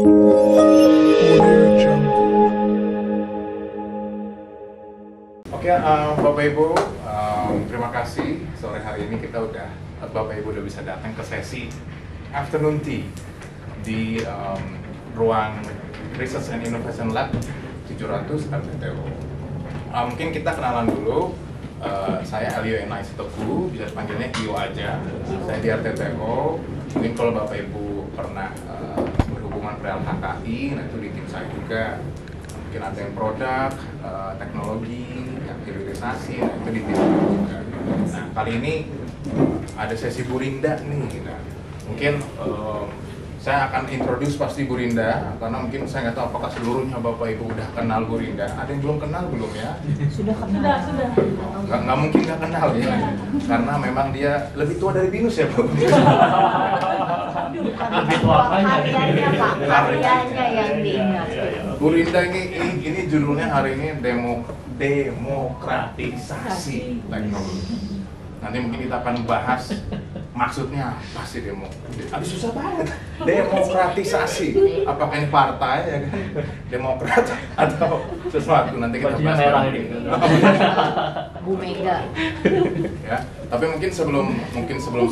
Oke, Bapak Ibu, terima kasih. Sore hari ini Bapak Ibu udah bisa datang ke sesi afternoon tea di ruang Research and Innovation Lab 700 RTTO. Mungkin kita kenalan dulu. Saya Elio Enai Sitoku, bisa dipanggilnya Iyo aja. Saya di RTTO. Mungkin kalau Bapak Ibu pernah berhubungan dengan HKI, nah itu di tim saya juga. Mungkin ada yang produk, teknologi, yang hilirisasi, nah itu di tim saya juga. Nah, kali ini ada sesi Bu Rinda nih. Nah, mungkin saya akan introduce pasti Bu Rinda, karena mungkin saya nggak tahu apakah seluruhnya Bapak Ibu udah kenal Bu Rinda. Ada yang belum kenal belum ya? Sudah kenal. Sudah. Nggak mungkin nggak kenal ya, karena memang dia lebih tua dari Binus ya Bu. Lebih tua karyanya Pak, karyanya yang diingat. Bu Rinda ini judulnya hari ini demokratisasi teknologi. Nanti mungkin kita akan bahas maksudnya apa sih Aduh susah banget. Demokratisasi. Apakah ini partai ya kan? Demokrat atau sesuatu, nanti kita bahas. Merah ini. Bu Mega. Ya, tapi mungkin sebelum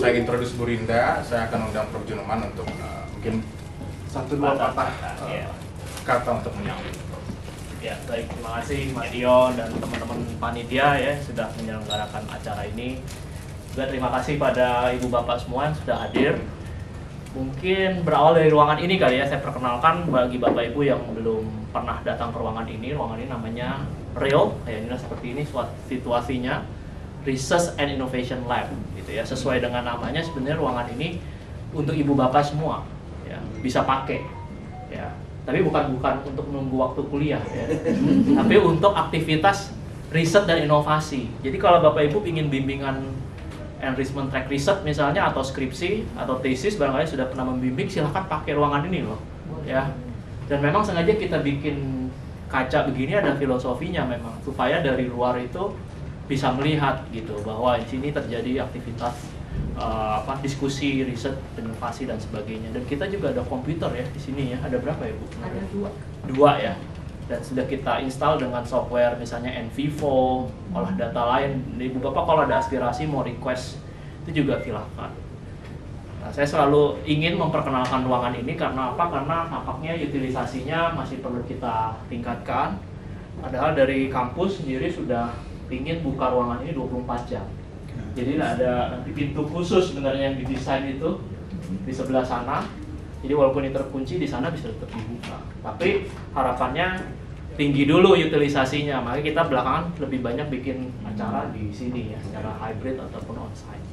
saya introduce Bu Rinda, saya akan undang Prof Juneman untuk mungkin 1-2 kata untuk menyambut. Ya, baik, terima kasih Mas Dio dan teman-teman panitia ya sudah menyelenggarakan acara ini. Juga terima kasih pada Ibu Bapak semua yang sudah hadir. Mungkin berawal dari ruangan ini kali ya, saya perkenalkan bagi Bapak Ibu yang belum pernah datang ke ruangan ini. Ruangan ini namanya REAL, ya ini seperti ini situasinya, Research and Innovation Lab gitu ya. Sesuai dengan namanya, sebenarnya ruangan ini untuk Ibu Bapak semua ya, bisa pakai ya. Tapi bukan untuk menunggu waktu kuliah ya. Tapi untuk aktivitas riset dan inovasi. Jadi kalau Bapak Ibu ingin bimbingan enrichment track research misalnya, atau skripsi atau tesis, barangkali sudah pernah membimbing, silahkan pakai ruangan ini loh ya. Dan memang sengaja kita bikin kaca begini, ada filosofinya memang, supaya dari luar itu bisa melihat gitu bahwa di sini terjadi aktivitas diskusi, riset, inovasi dan sebagainya. Dan kita juga ada komputer ya di sini ya. Ada berapa ya Bu? Ada 2. 2 ya. Dan sudah kita install dengan software misalnya NVivo, olah data lain. Ibu Bapak kalau ada aspirasi mau request itu juga silahkan. Nah, saya selalu ingin memperkenalkan ruangan ini karena apa? Karena nampaknya utilisasinya masih perlu kita tingkatkan. Padahal dari kampus sendiri sudah ingin buka ruangan ini 24 jam. Jadi ada nanti pintu khusus sebenarnya yang didesain itu di sebelah sana. Jadi walaupun ini terkunci, di sana bisa tetap dibuka. Tapi harapannya tinggi dulu utilisasinya. Makanya kita belakangan lebih banyak bikin acara di sini ya, secara hybrid ataupun onsite.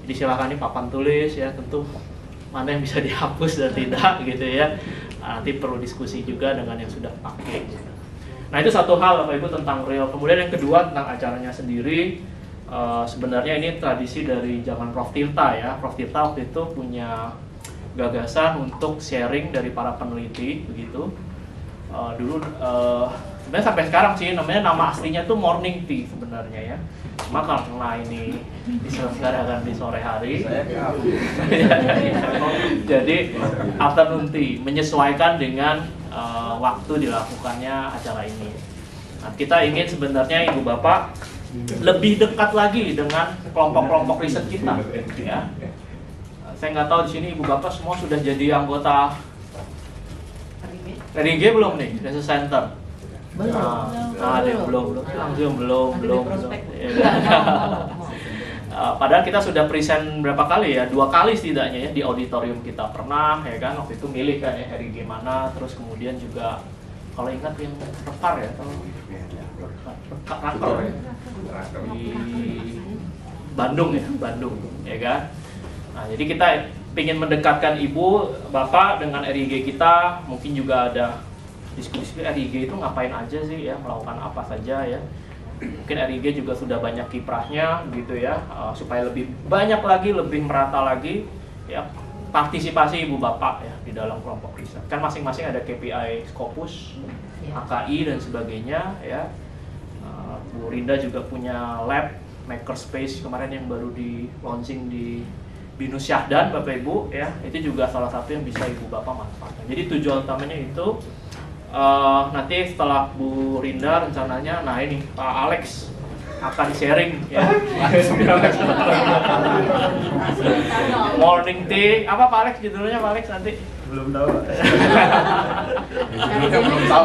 Jadi silakan ini papan tulis ya, tentu mana yang bisa dihapus dan tidak gitu ya. Nanti perlu diskusi juga dengan yang sudah pakai. Gitu. Nah itu satu hal Bapak Ibu tentang REAL. Kemudian yang kedua tentang acaranya sendiri. Sebenarnya ini tradisi dari zaman Prof Tirta ya. Prof Tirta waktu itu punya gagasan untuk sharing dari para peneliti begitu. Dulu sebenarnya sampai sekarang sih nama aslinya tuh morning tea sebenarnya ya. Cuma karena ini diselenggarakan di sore hari, jadi afternoon tea menyesuaikan dengan waktu dilakukannya acara ini. Nah, kita ingin sebenarnya Ibu Bapak lebih dekat lagi dengan kelompok-kelompok riset kita ya. Saya nggak tahu di sini Ibu Bapak semua sudah jadi anggota RIG belum nih, Research Center? Belum. Ada yang belum. Padahal kita sudah present berapa kali ya, 2 kali setidaknya ya, di auditorium kita pernah ya kan, waktu itu milih kan ya RIG mana, terus kemudian juga kalau ingat yang rekar ya, rakor ya, di Bandung ya kan. Nah jadi kita ingin mendekatkan Ibu Bapak dengan RIG kita. Mungkin juga ada diskusi RIG itu ngapain aja sih ya, melakukan apa saja ya. Mungkin RIG juga sudah banyak kiprahnya gitu ya, supaya lebih banyak lagi, lebih merata lagi ya partisipasi Ibu Bapak ya di dalam kelompok riset. Kan masing-masing ada KPI Scopus, HKI dan sebagainya ya. Bu Rinda juga punya lab Makerspace kemarin yang baru di launching di Binus Syahdan Bapak Ibu ya, itu juga salah satu yang bisa Ibu Bapak manfaatkan. Jadi tujuan utamanya itu nanti setelah Bu Rinda rencananya, nah ini Pak Alex akan sharing ya. Morning tea, apa Pak Alex judulnya Pak Alex nanti? Belum tahu. Judulnya belum tahu.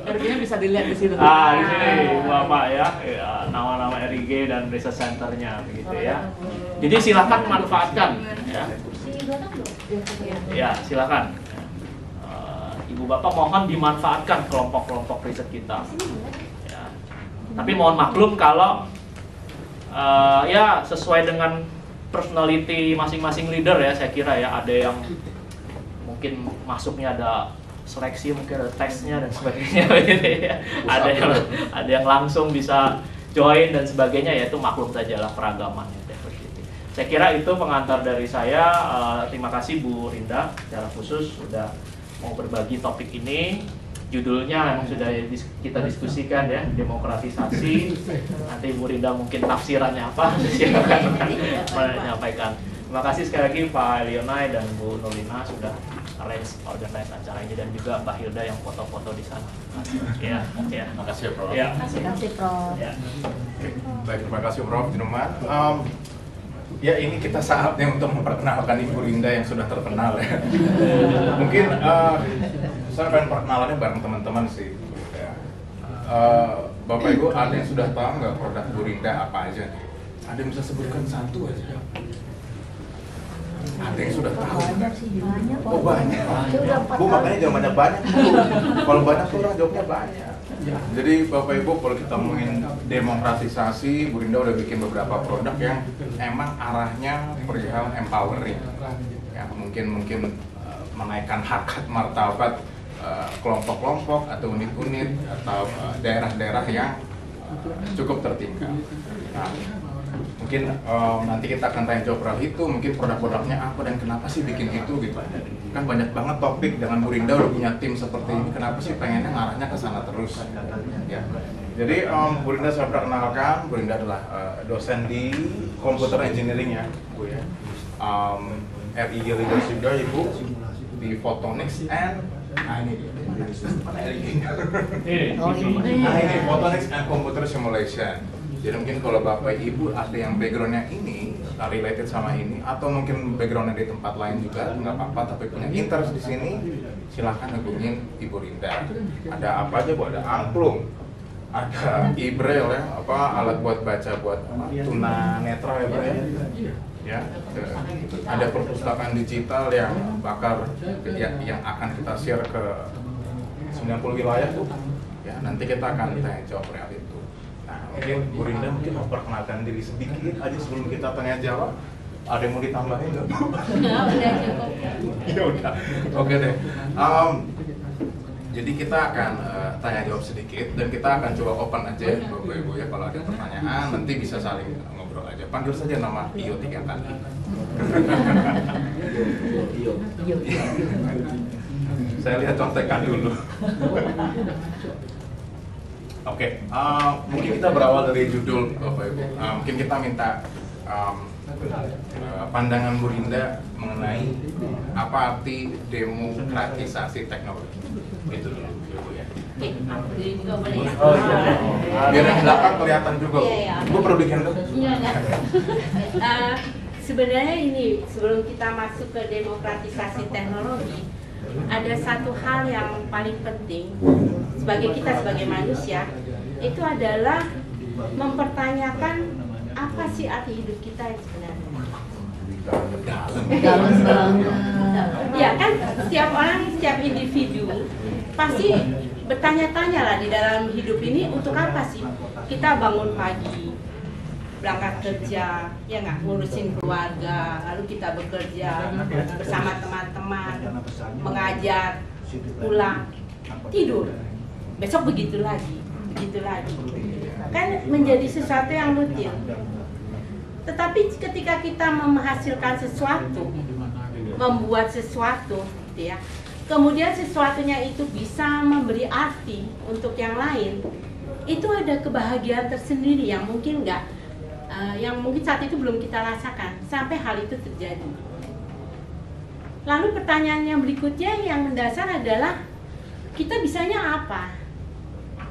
Artinya bisa dilihat di sini. Di sini Bapak ya, nama-nama RIG dan research centernya begitu ya. Jadi silakan manfaatkan ya. Ya, silakan. Ibu Bapak mohon dimanfaatkan kelompok-kelompok riset kita. Ya. Tapi mohon maklum kalau ya sesuai dengan personality masing-masing leader ya, saya kira ya, ada yang mungkin masuknya ada seleksi, mungkin ada tesnya dan sebagainya gitu ya. Ada yang langsung bisa join dan sebagainya, ya itu maklum sajalah keragaman ya, diversity. Saya kira itu pengantar dari saya. Terima kasih Bu Rinda secara khusus sudah mau berbagi topik ini. Judulnya memang sudah kita diskusikan ya, demokratisasi. Nanti Bu Rinda mungkin tafsirannya apa, silakan menyampaikan. Terima kasih sekali lagi Pak Elionai dan Bu Nolina sudah organize acara ini, dan juga Mbak Hilda yang foto-foto di sana. Ya, ya. Terima kasih Prof. Ya. Terima kasih Prof. Ya. Baik, terima kasih Prof. Jenuman. Ya, ini kita saatnya untuk memperkenalkan Ibu Rinda yang sudah terkenal ya. Mungkin saya akan perkenalannya bareng teman-teman sih. Ya. Bapak Ibu, ada yang sudah tahu nggak produk Bu Rinda apa aja nih? Ada yang bisa sebutkan satu aja? Ada yang sudah tahu? Banyak. Oh banyak. Bu makanya jangan banyak-banyak Bu. Kalau banyak tuh orang jawabnya banyak. Jadi Bapak Ibu, kalau kita ngomongin demokratisasi, Bu Rinda udah bikin beberapa produk yang emang arahnya perihal empowering. Ya, mungkin menaikkan harkat martabat kelompok-kelompok atau unit-unit atau daerah-daerah yang cukup tertinggal. Nah, mungkin nanti kita akan tanya jawab itu, mungkin produk-produknya apa dan kenapa sih bikin itu gitu. Kan banyak banget topik, dengan Bu Rinda udah punya tim seperti ini, kenapa sih pengennya ngarahnya ke sana terus ya. Jadi Bu Rinda saya perkenalkan, Bu Rinda adalah dosen di Computer Engineering ya Bu ya, RIG Leadership juga Ibu di Photonics and ini dia, mana RIG-nya? Ini Photonics and Computer Simulation. Jadi mungkin kalau Bapak Ibu ada yang backgroundnya ini related sama ini, atau mungkin backgroundnya di tempat lain juga nggak apa-apa, tapi punya interest di sini, silahkan hubungin Ibu Rinda. Ada apa aja Bu? Ada angklung, ada e-braille ya, apa alat buat baca buat tuna netra ya Bu ya. Ada perpustakaan digital yang yang akan kita share ke 90 wilayah tuh. Ya, nanti kita akan tanya jawab real itu. Mungkin Bu Rinda mungkin mau perkenalkan diri sedikit aja sebelum kita tanya jawab. Ada yang mau ditambahin nggak Bu? Udah cukup. Ya udah, oke deh. Jadi kita akan tanya jawab sedikit dan kita akan coba open aja Bapak Ibu ya, kalau ada pertanyaan nanti bisa saling ngobrol aja. Panggil saja nama Iyo 3 kali. Saya lihat contekan dulu. Oke, mungkin kita berawal dari judul Bapak Ibu. Mungkin kita minta pandangan Bu Rinda mengenai apa arti demokratisasi teknologi. Itu dulu Bu ya. Oke, aku diri juga boleh ya. Oh iya. Biar yang belakang kelihatan juga Bu. Iya, iya. Bu perlu bikin dulu. Iya, enggak. Sebenarnya ini, sebelum kita masuk ke demokratisasi teknologi, ada satu hal yang paling penting sebagai manusia, itu adalah mempertanyakan apa sih arti hidup kita yang sebenarnya. Dalam Ya kan, setiap orang, setiap individu pasti bertanya-tanya lah di dalam hidup ini, untuk apa sih kita bangun pagi, berangkat kerja, ya nggak, ngurusin keluarga, lalu kita bekerja bersama teman-teman, mengajar, pulang, tidur, besok begitu lagi, kan menjadi sesuatu yang rutin. Tetapi ketika kita menghasilkan sesuatu, membuat sesuatu, gitu ya, kemudian sesuatunya itu bisa memberi arti untuk yang lain, itu ada kebahagiaan tersendiri yang mungkin nggak yang mungkin saat itu belum kita rasakan sampai hal itu terjadi. Lalu pertanyaan yang berikutnya yang mendasar adalah kita bisanya apa?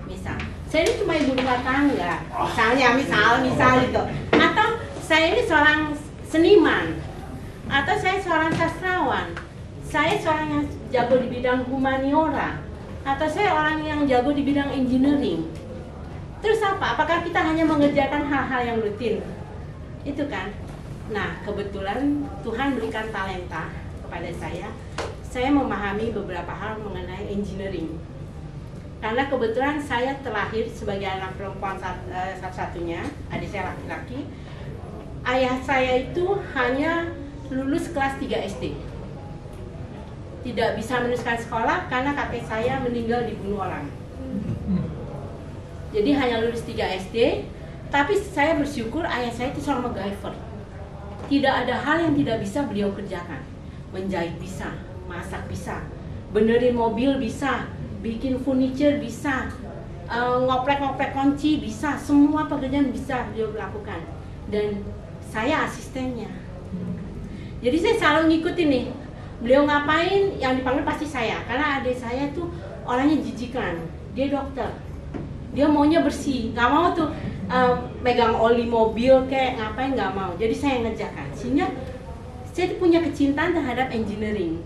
Misal, saya ini cuma ibu rumah tangga, misal gitu. Atau saya ini seorang seniman, atau saya seorang sastrawan, saya seorang yang jago di bidang humaniora, atau saya orang yang jago di bidang engineering. Terus apa? Apakah kita hanya mengerjakan hal-hal yang rutin? Itu kan? Nah, kebetulan Tuhan berikan talenta kepada saya memahami beberapa hal mengenai engineering. Karena kebetulan saya terlahir sebagai anak perempuan satu-satunya, adik saya laki-laki. Ayah saya itu hanya lulus kelas 3 SD. Tidak bisa meneruskan sekolah karena kakek saya meninggal dibunuh orang. Jadi hanya lulus 3 SD, tapi saya bersyukur ayah saya itu seorang MacGyver. Tidak ada hal yang tidak bisa beliau kerjakan. Menjahit bisa, masak bisa, benerin mobil bisa, bikin furniture bisa, ngoprek-ngoprek kunci bisa, semua pekerjaan bisa beliau lakukan. Dan saya asistennya. Jadi saya selalu ngikutin nih, beliau ngapain yang dipanggil pasti saya. Karena adik saya tuh orangnya jijikan, dia dokter. Dia maunya bersih, nggak mau tuh megang oli mobil kayak ngapain, nggak mau. Jadi saya yang ngerjakan. Sehingga saya punya kecintaan terhadap engineering.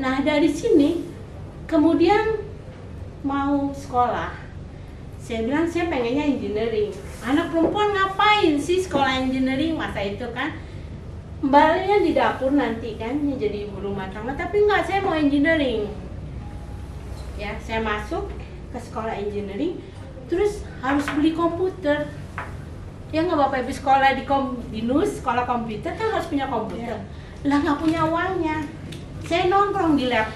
Nah dari sini kemudian mau sekolah, saya bilang saya pengennya engineering. Anak perempuan ngapain sih sekolah engineering masa itu kan? Baliknya di dapur nanti kan jadi ibu rumah tangga, tapi enggak, saya mau engineering. Ya, saya masuk ke sekolah engineering, terus harus beli komputer. Ya nggak Bapak Ibu, sekolah di NUS, sekolah komputer kan harus punya komputer. Lah nggak punya uangnya. Saya nongkrong di lab.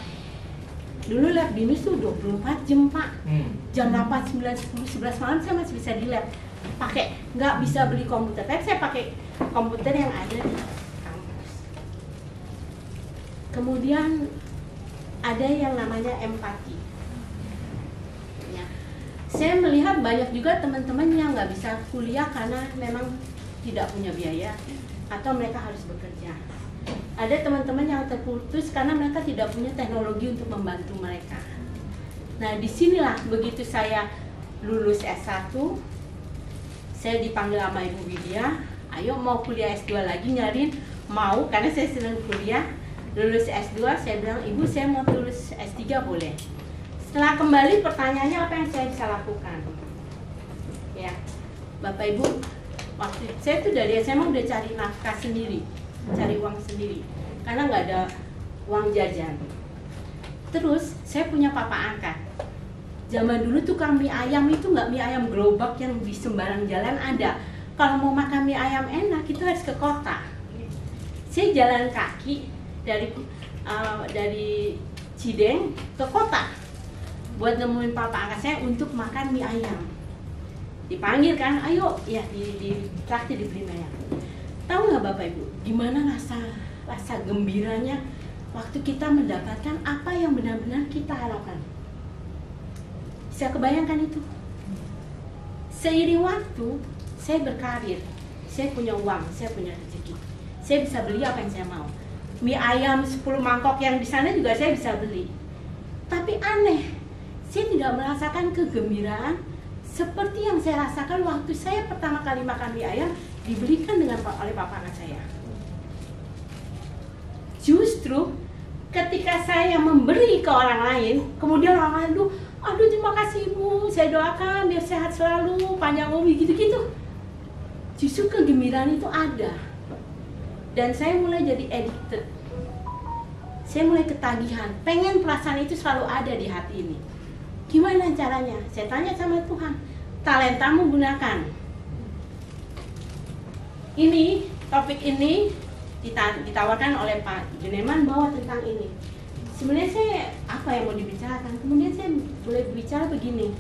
Dulu lab di NUS tuh 24 jam Pak. Jam 8, 9, 10, 11 malam saya masih bisa di lab. Pakai, nggak bisa beli komputer. Tapi saya pakai komputer yang ada di kampus. Kemudian ada yang namanya empati. Saya melihat banyak juga teman-teman yang nggak bisa kuliah karena memang tidak punya biaya atau mereka harus bekerja. Ada teman-teman yang terputus karena mereka tidak punya teknologi untuk membantu mereka. Nah disinilah begitu saya lulus S1, saya dipanggil sama Ibu Widya, ayo mau kuliah S2 lagi, nyariin mau karena saya senang kuliah. Lulus S2 saya bilang, Ibu saya mau lulus S3 boleh? Setelah kembali pertanyaannya apa yang saya bisa lakukan? Ya, Bapak Ibu, waktu saya tuh dari SMA udah cari nafkah sendiri, cari uang sendiri, karena nggak ada uang jajan. Terus saya punya papa angkat. Zaman dulu tuh mie ayam itu nggak mie ayam gerobak yang di sembarang jalan ada. Kalau mau makan mie ayam enak itu harus ke kota. Saya jalan kaki dari Cideng ke kota buat nemuin papa angkat saya untuk makan mie ayam. Dipanggil kan, ayo ya di traktir dibeli mie ayam. Tahu nggak Bapak Ibu, gimana rasa gembiranya waktu kita mendapatkan apa yang benar-benar kita harapkan? Bisa kebayangkan itu? Seiring waktu, saya berkarir, saya punya uang, saya punya rezeki, saya bisa beli apa yang saya mau. Mie ayam 10 mangkok yang di sana juga saya bisa beli. Tapi aneh, saya tidak merasakan kegembiraan seperti yang saya rasakan waktu saya pertama kali makan mie ayam dibelikan oleh papa anak saya. Justru ketika saya memberi ke orang lain, kemudian orang lain tuh, aduh terima kasih Ibu, saya doakan biar sehat selalu, panjang umur gitu-gitu. Justru kegembiraan itu ada. Dan saya mulai jadi addicted. Saya mulai ketagihan, pengen perasaan itu selalu ada di hati ini. Gimana caranya? Saya tanya sama Tuhan, talentamu gunakan. Ini, topik ini ditawarkan oleh Pak Juneman bahwa tentang ini. Sebenarnya saya, apa yang mau dibicarakan? Kemudian saya boleh bicara begini.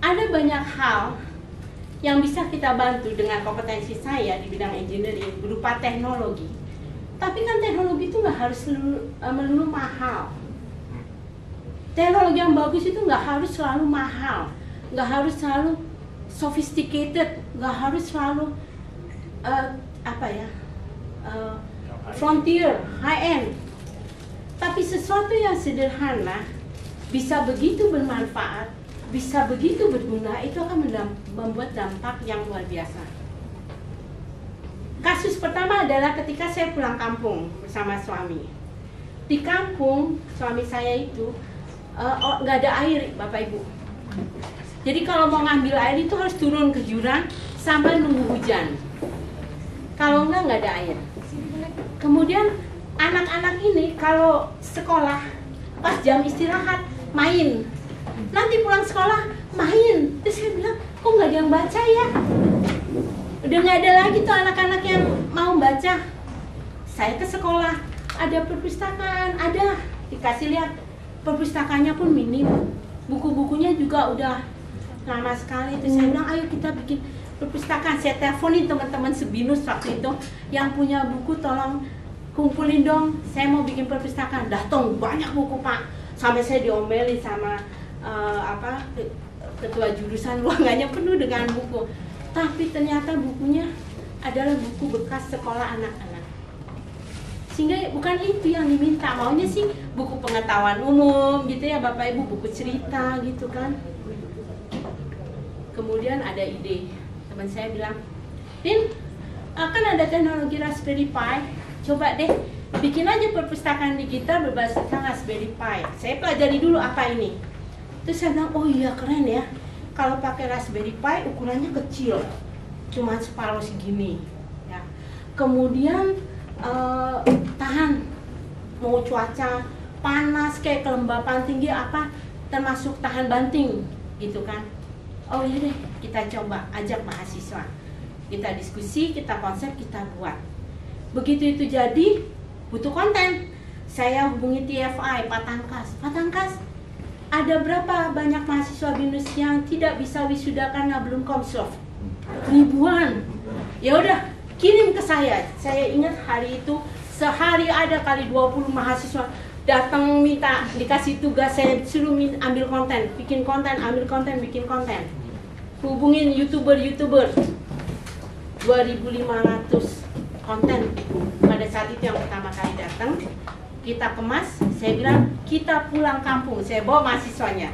Ada banyak hal yang bisa kita bantu dengan kompetensi saya di bidang engineering berupa teknologi. Tapi kan teknologi itu nggak harus melulu mahal. Teknologi yang bagus itu nggak harus selalu mahal, nggak harus selalu sophisticated, nggak harus selalu frontier, high end. Tapi sesuatu yang sederhana bisa begitu bermanfaat, bisa begitu berguna, itu akan membuat dampak yang luar biasa. Kasus pertama adalah ketika saya pulang kampung bersama suami. Di kampung, suami saya itu nggak ada air, Bapak Ibu. Jadi kalau mau ngambil air itu harus turun ke jurang sampai nunggu hujan. Kalau nggak ada air. Kemudian anak-anak ini kalau sekolah pas jam istirahat main, nanti pulang sekolah main. Terus saya bilang, kok nggak ada yang baca ya? Udah nggak ada lagi tuh anak-anak yang mau baca. Saya ke sekolah, ada perpustakaan, ada, dikasih lihat perpustakaannya pun minim, buku-bukunya juga udah lama sekali. Terus saya bilang, ayo kita bikin perpustakaan. Saya teleponin teman-teman sebinus waktu itu yang punya buku, tolong kumpulin dong, saya mau bikin perpustakaan. Datang banyak buku Pak, sampai saya diomelin sama ketua jurusan, ruangannya penuh dengan buku. Tapi ternyata bukunya adalah buku bekas sekolah anak-anak. Sehingga bukan itu yang diminta, maunya sih buku pengetahuan umum gitu ya Bapak Ibu, buku cerita gitu kan. Kemudian ada ide, teman saya bilang, Din, kan ada teknologi Raspberry Pi, coba deh bikin aja perpustakaan digital berbasis Raspberry Pi. Saya pelajari dulu apa ini. Terus saya bilang, oh iya keren ya, kalau pakai Raspberry Pi ukurannya kecil, cuma separuh segini ya. Kemudian tahan mau cuaca panas kayak kelembapan tinggi apa, termasuk tahan banting gitu kan. Oh iya deh, kita coba ajak mahasiswa, kita diskusi, kita konsep, kita buat. Begitu itu jadi, butuh konten. Saya hubungi TFI, Pak Tangkas, ada berapa banyak mahasiswa BINUS yang tidak bisa wisuda karena belum komslof? Ribuan. Ya udah, kirim ke saya. Saya ingat hari itu sehari ada kali 20 mahasiswa datang minta dikasih tugas, saya suruh ambil konten, bikin konten, ambil konten, bikin konten. Hubungin YouTuber 2.500 konten pada saat itu yang pertama kali datang. Kita kemas, saya bilang kita pulang kampung, saya bawa mahasiswanya,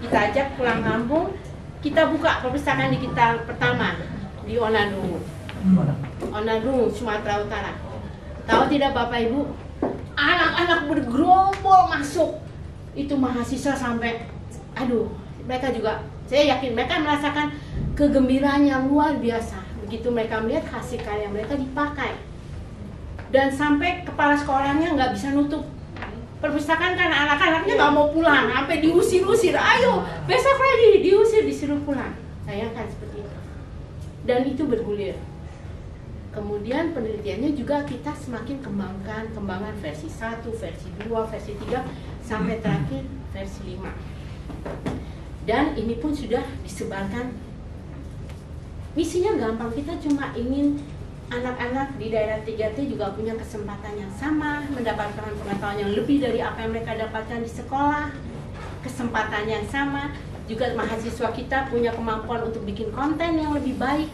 kita ajak pulang kampung, kita buka perpustakaan digital pertama di Onadungu, Sumatera Utara. Tahu tidak Bapak Ibu, anak-anak bergerombol masuk, itu mahasiswa sampai, aduh, mereka juga, saya yakin mereka merasakan kegembiraan yang luar biasa begitu mereka melihat hasil karya mereka dipakai. Dan sampai kepala sekolahnya nggak bisa nutup perpustakaan karena anak-anaknya nggak mau pulang, sampai diusir-usir, ayo besok lagi, diusir, disuruh pulang. Bayangkan seperti itu. Dan itu bergulir. Kemudian penelitiannya juga kita semakin kembangkan versi 1, versi 2, versi 3, sampai terakhir versi 5. Dan ini pun sudah disebarkan. Misinya gampang, kita cuma ingin anak-anak di daerah 3T juga punya kesempatan yang sama, mendapatkan pengetahuan yang lebih dari apa yang mereka dapatkan di sekolah, kesempatan yang sama. Juga mahasiswa kita punya kemampuan untuk bikin konten yang lebih baik,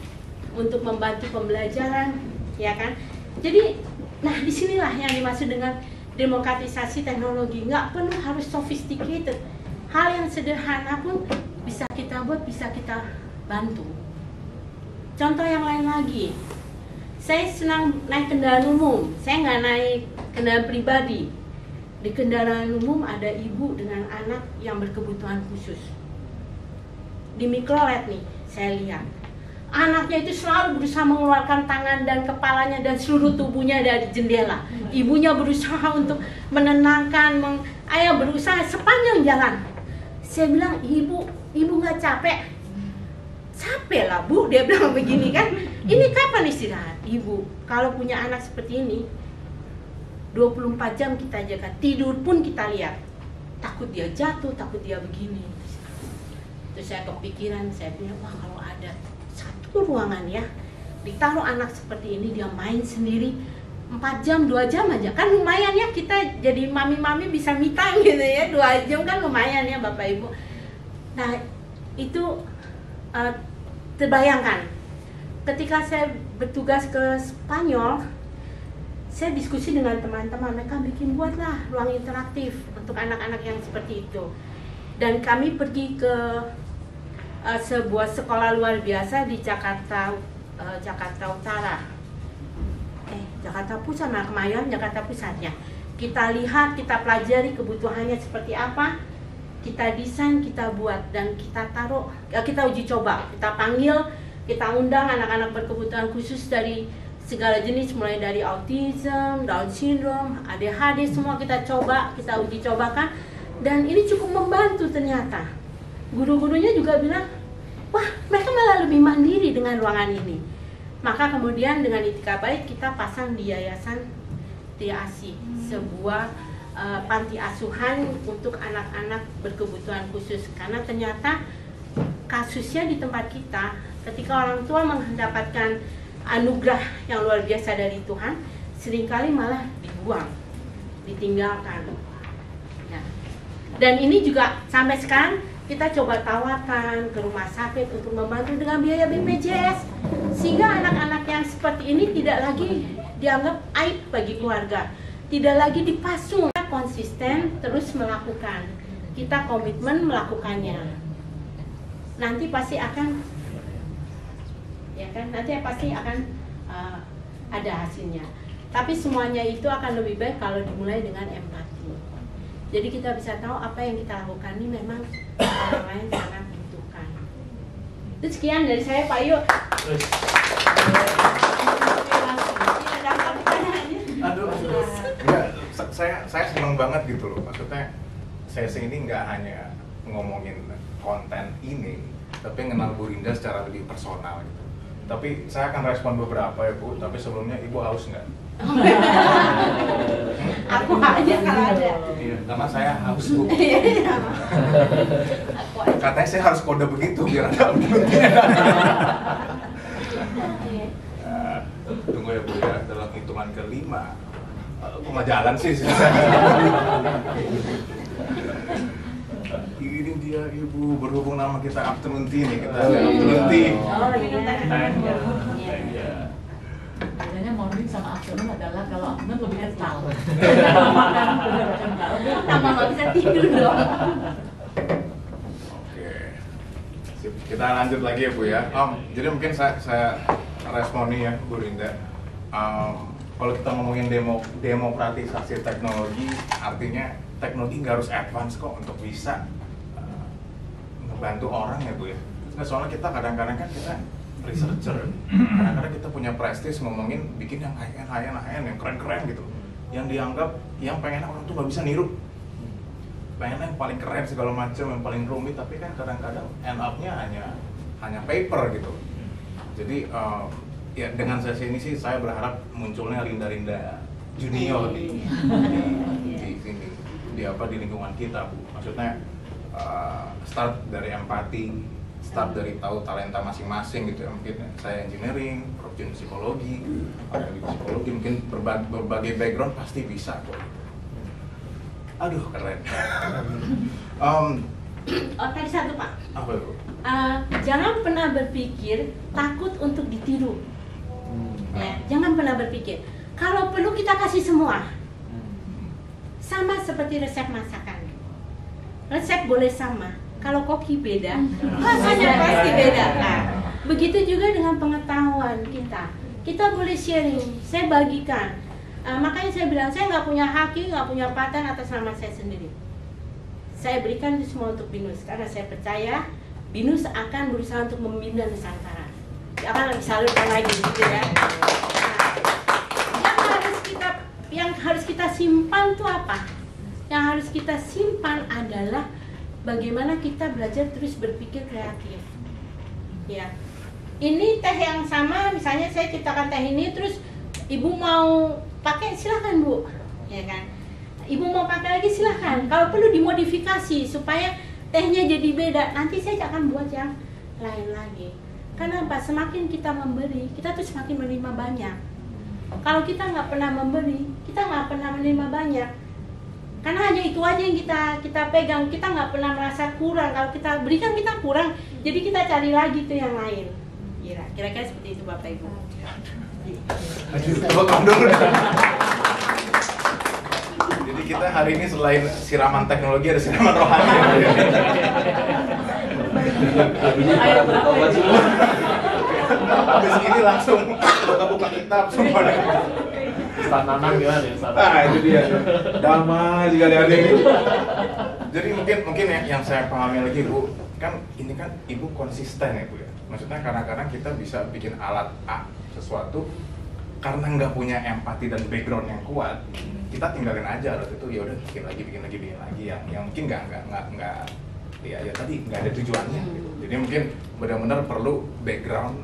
untuk membantu pembelajaran, ya kan? Jadi, nah disinilah yang dimaksud dengan demokratisasi teknologi. Nggak perlu harus sophisticated. Hal yang sederhana pun bisa kita buat, bisa kita bantu. Contoh yang lain lagi, saya senang naik kendaraan umum, saya nggak naik kendaraan pribadi. Di kendaraan umum ada ibu dengan anak yang berkebutuhan khusus. Di mikrolet nih, saya lihat anaknya itu selalu berusaha mengeluarkan tangan dan kepalanya dan seluruh tubuhnya dari jendela. Ibunya berusaha untuk menenangkan, berusaha sepanjang jalan. Saya bilang, ibu nggak capek? Capek lah Bu, dia bilang begini kan. Ini kapan istirahat? Ibu, kalau punya anak seperti ini 24 jam kita jaga, tidur pun kita lihat. Takut dia jatuh, takut dia begini. Terus saya kepikiran, saya bilang, wah kalau ada satu ruangan ya, ditaruh anak seperti ini, dia main sendiri 4 jam, 2 jam aja. Kan lumayan ya, kita jadi mami-mami bisa me time gitu ya, 2 jam kan lumayan ya Bapak Ibu. Nah itu terbayangkan ketika saya bertugas ke Spanyol, saya diskusi dengan teman-teman, mereka buatlah ruang interaktif untuk anak-anak yang seperti itu. Dan kami pergi ke sebuah sekolah luar biasa di Jakarta Utara, Jakarta Pusat, Kemayoran, Jakarta Pusat ya. Kita lihat, kita pelajari kebutuhannya seperti apa, kita desain, kita buat, dan kita taruh, kita uji coba, kita panggil, kita undang anak-anak berkebutuhan khusus dari segala jenis, mulai dari autism, Down syndrome, ADHD, semua kita coba, kita uji cobakan, dan ini cukup membantu ternyata. Guru-gurunya juga bilang, wah mereka malah lebih mandiri dengan ruangan ini. Maka kemudian dengan Itika Baik kita pasang di Yayasan Tia Asih, sebuah panti asuhan untuk anak-anak berkebutuhan khusus. Karena ternyata kasusnya di tempat kita, ketika orang tua mendapatkan anugerah yang luar biasa dari Tuhan, seringkali malah dibuang, ditinggalkan ya. Dan ini juga sampai sekarang kita coba tawarkan ke rumah sakit untuk membantu dengan biaya BPJS, sehingga anak-anak yang seperti ini tidak lagi dianggap aib bagi keluarga, tidak lagi dipasung. Kita konsisten terus melakukan, kita komitmen melakukannya, nanti pasti akan ya kan, nanti pasti akan ada hasilnya. Tapi semuanya itu akan lebih baik kalau dimulai dengan empati. Jadi kita bisa tahu apa yang kita lakukan ini memang orang lain sangat butuhkan. Itu sekian dari saya, Pak Yu. Saya senang banget gitu loh. Maksudnya sesi ini nggak hanya ngomongin konten ini, tapi kenal Bu Rinda secara lebih personal gitu. Tapi saya akan respon beberapa ya Bu, tapi sebelumnya Ibu haus nggak? Aku aja kalau ada. Iya, karena saya haus Bu. Katanya saya harus kode begitu biar ada tunggu ya Bu ya, dalam hitungan kelima. Kok nggak jalan sih? Ini dia Ibu, berhubung nama kita Afternoon Tea nih, kita Afternoon Tea. Bedanya morning sama afternoon adalah kalau afternoon lebih kental. Tambah nggak bisa tidur dong. Oke, sip. Kita lanjut lagi ya Bu ya. Jadi mungkin saya respon nih ya Bu Rinda. Kalau kita ngomongin demokratisasi teknologi, artinya teknologi nggak harus advance kok untuk bisa membantu orang ya Bu ya. Nah, soalnya kita kadang-kadang kan kita researcher, kadang-kadang kita punya prestis ngomongin bikin yang high-end, yang keren-keren gitu, yang dianggap yang pengen orang tuh nggak bisa niru, pengen yang paling keren segala macam, yang paling rumit, tapi kan kadang-kadang end up-nya hanya paper gitu. Jadi ya dengan sesi ini sih saya berharap munculnya Rinda-Rinda junior di sini, di lingkungan kita Bu. Maksudnya start dari empati, start dari tahu talenta masing-masing gitu ya. Mungkin saya engineering, Prof Jun psikologi, ada di psikologi, mungkin berbagai background pasti bisa kok. Aduh keren. Tadi satu Pak. Apa itu? Jangan pernah berpikir takut untuk ditiru. Ya, jangan pernah berpikir. Kalau perlu kita kasih semua. Sama seperti resep masakan. Resep boleh sama. Kalau koki beda, rasanya pasti beda. Nah, begitu juga dengan pengetahuan kita. Kita boleh sharing, saya bagikan. Makanya saya bilang, saya nggak punya haki, nggak punya paten atas nama saya sendiri. Saya berikan itu semua untuk BINUS, karena saya percaya BINUS akan berusaha untuk membina Nusantara. Dia akan lebih salurkan lagi, gitu ya. Yang harus kita simpan itu apa? Yang harus kita simpan adalah bagaimana kita belajar terus berpikir kreatif. Ya, ini teh yang sama, misalnya saya ciptakan teh ini, terus ibu mau pakai silahkan Bu, ya kan? Ibu mau pakai lagi silahkan. Kalau perlu dimodifikasi supaya tehnya jadi beda, nanti saya akan buat yang lain lagi. Karena apa? Semakin kita memberi, kita tuh semakin menerima banyak. Kalau kita nggak pernah memberi, kita nggak pernah menerima banyak. Karena hanya itu aja yang kita pegang, kita nggak pernah merasa kurang. Kalau kita berikan kita kurang, jadi kita cari lagi tuh yang lain. Kira-kira seperti itu Bapak Ibu. Tepuk tangan dulu. Jadi kita hari ini selain siraman teknologi ada siraman rohani. Ayo berapa semua? Habis ini langsung buka kitab semua. Ustaz Nanang gimana ya Ustaz? Itu dia. Damai sekali hari ini. Jadi mungkin yang saya pahami lagi Bu, kan ini kan Ibu konsisten ya Bu ya. Maksudnya kadang-kadang kita bisa bikin alat A sesuatu karena nggak punya empati dan background yang kuat, kita tinggalin aja alat itu, ya udah bikin lagi yang mungkin nggak ya tadi nggak ada tujuannya gitu. Jadi mungkin benar-benar perlu background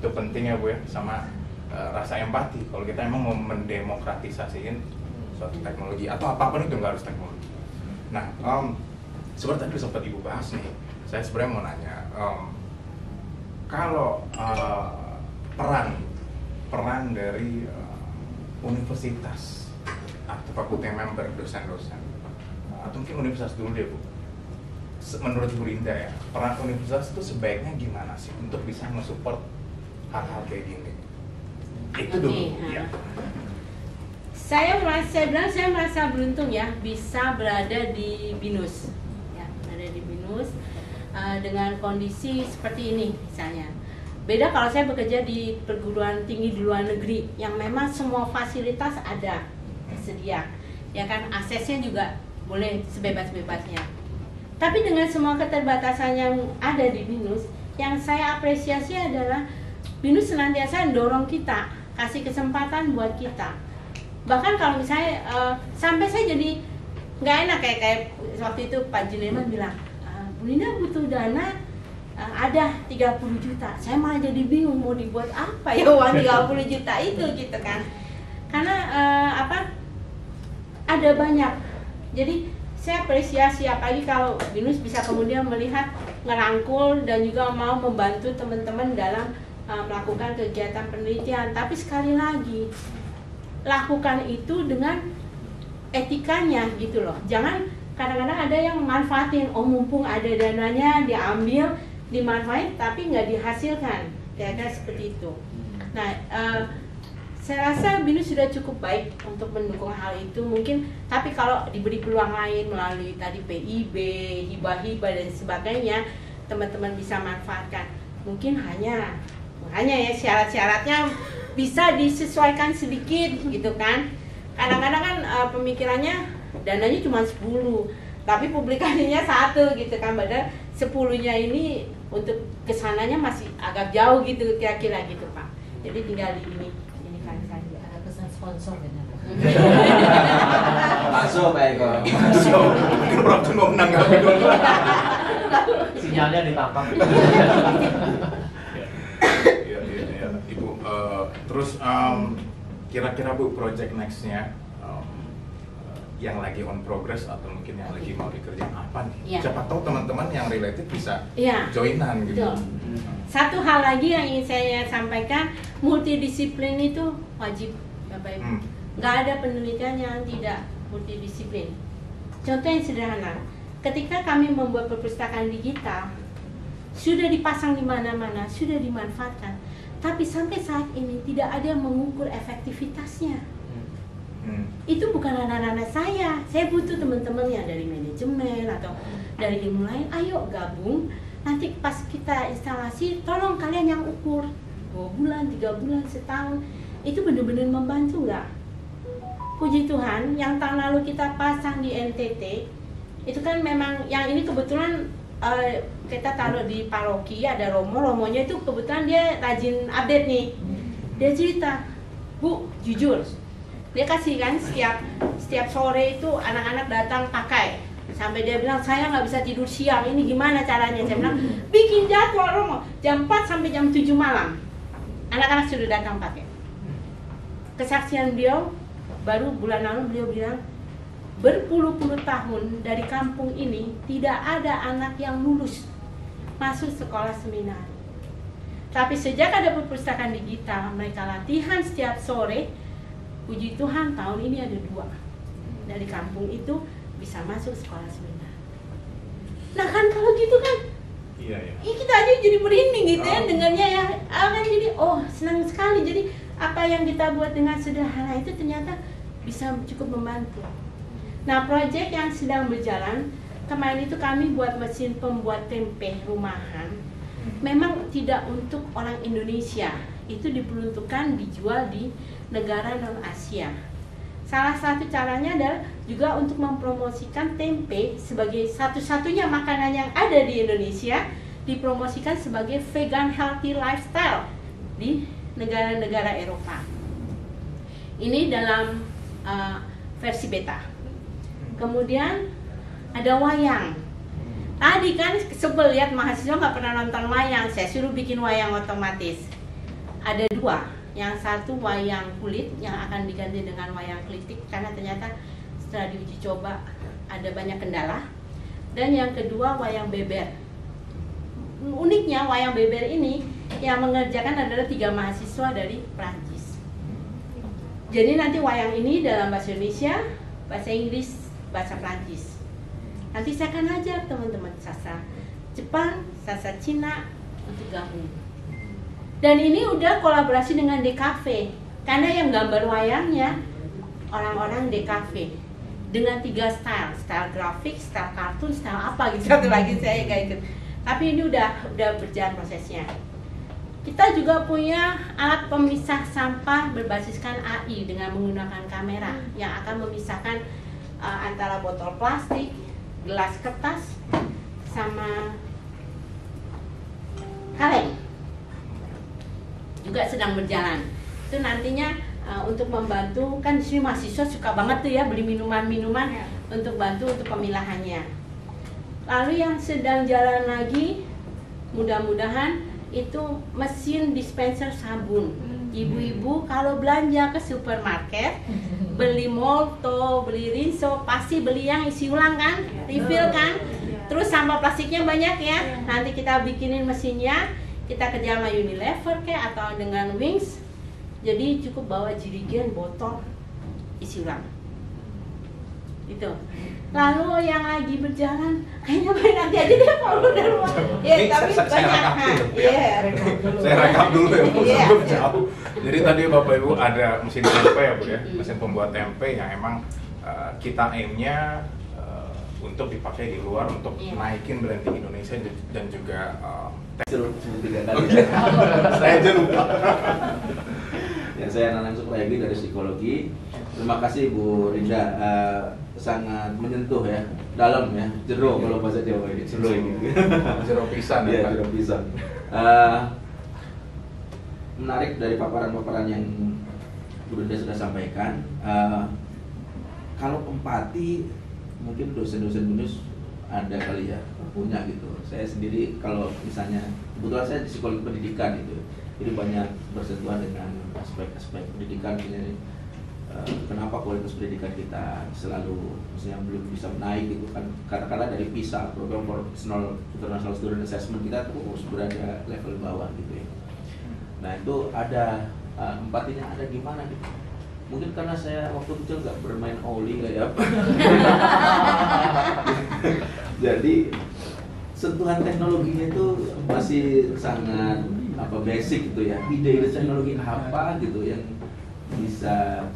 itu penting ya Bu ya, sama rasa empati kalau kita emang mau mendemokratisasiin suatu teknologi atau apapun itu, nggak harus teknologi. Nah, seperti tadi sempat Ibu bahas nih, saya sebenarnya mau nanya, kalau peran dari universitas atau fakultas member, dosen-dosen, atau mungkin universitas dulu deh Bu, menurut Bu Linda ya, peran universitas itu sebaiknya gimana sih untuk bisa nge-support hal-hal kayak gini? Itu dulu ya. Saya merasa beruntung ya bisa berada di BINUS, ya, berada di BINUS dengan kondisi seperti ini misalnya. Beda kalau saya bekerja di perguruan tinggi di luar negeri yang memang semua fasilitas ada tersedia, ya kan, aksesnya juga boleh sebebas-bebasnya. Tapi dengan semua keterbatasan yang ada di BINUS, yang saya apresiasi adalah BINUS senantiasa dorong kita, kasih kesempatan buat kita. Bahkan kalau misalnya sampai saya jadi nggak enak kayak waktu itu Pak Juneman bilang, Bu Linda butuh dana ada 30 juta. Saya malah jadi bingung mau dibuat apa ya uang 30 juta itu gitu kan. Karena ada banyak. Jadi saya apresiasi apalagi kalau BINUS bisa kemudian melihat, ngerangkul dan juga mau membantu teman-teman dalam melakukan kegiatan penelitian. Tapi sekali lagi, lakukan itu dengan etikanya gitu loh. Jangan kadang-kadang ada yang manfaatin, oh mumpung ada dananya diambil, dimanfaatin tapi nggak dihasilkan, kira-kira seperti itu. Nah, saya rasa BINUS sudah cukup baik untuk mendukung hal itu mungkin, tapi kalau diberi peluang lain melalui tadi PIB, hibah-hibah dan sebagainya, teman-teman bisa manfaatkan. Mungkin hanya ya syarat-syaratnya bisa disesuaikan sedikit gitu kan. Kadang-kadang kan pemikirannya dananya cuma 10, tapi publikasinya 1 gitu kan, padahal 10-nya ini untuk kesananya masih agak jauh gitu kira-kira gitu Pak. Jadi tinggal ini kan saja. Ada pesan sponsor kan? Masuk Pak Eko. Masuk. Mungkin orang cuma menanggapi dulu. Sinyalnya ditangkap. Iya, Ibu. Terus kira-kira Bu project next-nya yang lagi on progress atau mungkin yang lagi mau dikerjain apa nih? Ya. Siapa tahu teman-teman yang related bisa Ya. joinan gitu. Betul. Satu hal lagi yang ingin saya sampaikan, multidisiplin itu wajib Bapak Ibu. Nggak ada penelitian yang tidak multidisiplin. Contoh yang sederhana, ketika kami membuat perpustakaan digital, sudah dipasang di mana-mana, sudah dimanfaatkan, tapi sampai saat ini tidak ada yang mengukur efektivitasnya. Itu bukan anak-anak saya butuh teman-teman yang dari manajemen atau dari ilmu lain, ayo gabung, nanti pas kita instalasi, tolong kalian yang ukur 2 bulan, 3 bulan, setahun, itu benar-benar membantu nggak? Puji Tuhan, yang tahun lalu kita pasang di NTT, itu kan memang, yang ini kebetulan kita taruh di paroki, ada romonya itu kebetulan dia rajin update nih. Dia cerita, Bu, jujur, dia kasih kan setiap sore itu anak-anak datang pakai, sampai dia bilang saya nggak bisa tidur siang, ini gimana caranya? Saya bilang bikin jadwal Romo jam 4 sampai jam 7 malam, anak-anak sudah datang pakai. Kesaksian beliau baru bulan lalu, beliau bilang berpuluh-puluh tahun dari kampung ini tidak ada anak yang lulus masuk sekolah seminar, tapi sejak ada perpustakaan digital mereka latihan setiap sore. Puji Tuhan tahun ini ada 2 dari kampung itu bisa masuk sekolah seminar. Nah kan kalau gitu kan Iya, iya. Ini kita aja jadi merinding gitu ya dengannya ya. Kan jadi senang sekali. Jadi apa yang kita buat dengan sederhana itu ternyata bisa cukup membantu. Nah, proyek yang sedang berjalan kemarin itu kami buat mesin pembuat tempe rumahan. Memang tidak untuk orang Indonesia. Itu diperuntukkan dijual di negara non Asia. Salah satu caranya adalah juga untuk mempromosikan tempe sebagai satu-satunya makanan yang ada di Indonesia, dipromosikan sebagai vegan healthy lifestyle di negara-negara Eropa. Ini dalam versi beta. Kemudian ada wayang. Tadi kan sebel lihat mahasiswa nggak pernah nonton wayang, saya suruh bikin wayang otomatis. Ada dua. Yang satu wayang kulit yang akan diganti dengan wayang klitik karena ternyata setelah diuji coba ada banyak kendala. Dan yang kedua wayang beber. Uniknya wayang beber ini yang mengerjakan adalah 3 mahasiswa dari Prancis. Jadi nanti wayang ini dalam bahasa Indonesia, bahasa Inggris, bahasa Prancis. Nanti saya akan ajar teman-teman sastra Jepang, sastra Cina untuk gabung. Dan ini udah kolaborasi dengan DKV karena yang gambar wayangnya orang-orang DKV dengan 3 style grafik, style kartun, style apa gitu. Satu lagi saya nggak ikut. Tapi ini udah berjalan prosesnya. Kita juga punya alat pemisah sampah berbasiskan AI dengan menggunakan kamera yang akan memisahkan antara botol plastik, gelas kertas, sama kaleng. Juga sedang berjalan. Itu nantinya untuk membantu, kan di sini mahasiswa suka banget tuh ya beli minuman-minuman untuk bantu untuk pemilahannya. Lalu yang sedang jalan lagi, mudah-mudahan itu mesin dispenser sabun. Ibu-ibu kalau belanja ke supermarket, beli Molto, beli Rinso, pasti beli yang isi ulang kan, refill kan. Terus sampah plastiknya banyak ya. Nanti kita bikinin mesinnya. Kita kerja sama Unilever kayak atau dengan Wings, jadi cukup bawa jerigen botol isi ulang itu. Lalu yang lagi berjalan kayaknya nanti aja deh kalau udah rumah ya. Tapi banyak Saya rekap dulu ya, sebelum jauh. Jadi tadi Bapak Ibu ada mesin tempe ya Bu ya, mesin pembuat tempe yang emang kita aimnya untuk dipakai di luar untuk naikin branding Indonesia dan juga saya aja lupa. Ya, saya Nanang Suprayadi dari psikologi. Terima kasih Bu Rinda, sangat menyentuh ya, dalam ya, jero kalau bahasa Jawa ini. Jero pisan ya, jero pisan. Menarik dari paparan-paparan yang Bu Rinda sudah sampaikan. Kalau empati mungkin dosen-dosen BUNUS ada kali ya, punya gitu. Saya sendiri kalau misalnya, kebetulan saya di psikologi pendidikan gitu, jadi banyak bersentuhan dengan aspek-aspek pendidikan ini. Kenapa kualitas pendidikan kita selalu misalnya belum bisa naik gitu kan, katakanlah dari PISA, program International Student Assessment kita terus berada level bawah gitu ya. Nah itu ada empatinya ada gimana gitu. Mungkin karena saya waktu kecil nggak bermain oli kayak apa. Jadi sentuhan teknologinya itu masih sangat basic gitu ya. Ide teknologi apa gitu yang bisa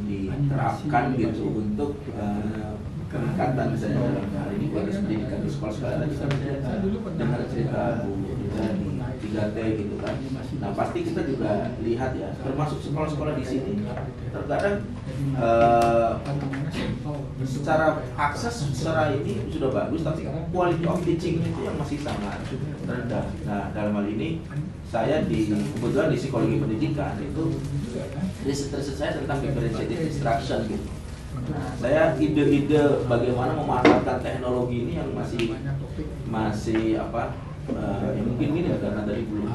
diterapkan gitu untuk peningkatan misalnya dalam hal ini kualitas pendidikan di sekolah-sekolah. Tadi saya dengar cerita Bu Rita di 3T gitu kan. Nah pasti kita juga lihat ya, termasuk sekolah-sekolah di sini terkadang secara akses secara ini sudah bagus, tapi quality of teaching itu yang masih sangat rendah. Nah dalam hal ini saya kebetulan di psikologi pendidikan itu riset saya tentang differentiated instruction gitu. Nah, saya ide-ide bagaimana memanfaatkan teknologi ini yang masih ya mungkin ini ya karena tadi belum